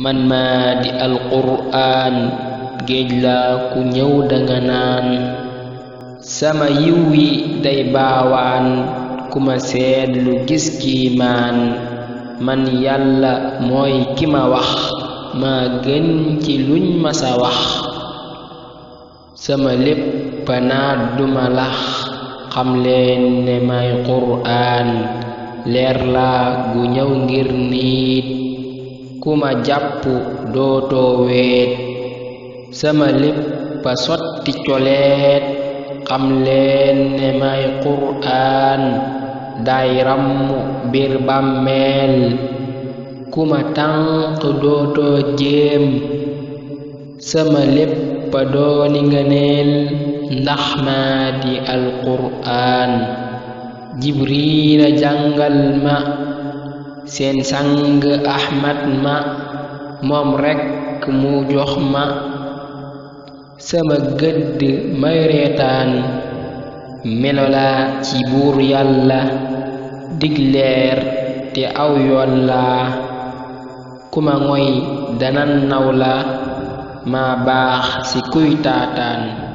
man maa di alqur'aan géej la ku ñëw danga naan sama yiw wi day baawaan ku ma seetlu gis kiimaan man yàlla mooy ki ma wax maa gën ci luñ masa wax sama lépp naat duma lax xam leen ne may qur'aan leer la gu ñëw ngir nit ku ma jàpp dootoo weet sama lépp sotti coleet xam leen ne may qur'aan day rammu bir bàmmeel ku ma tànq dootoo jéem sama lépp dooni ngëneel ndax maa di alqur'aan jibriila jàngal ma seen sang ahmad ma moom rekk mu jox ma sama gëdd may reetaan melola ci buur yàlla digleer te aw yoon la ku ma ngoy dana naw la maa baax ci kuy taataan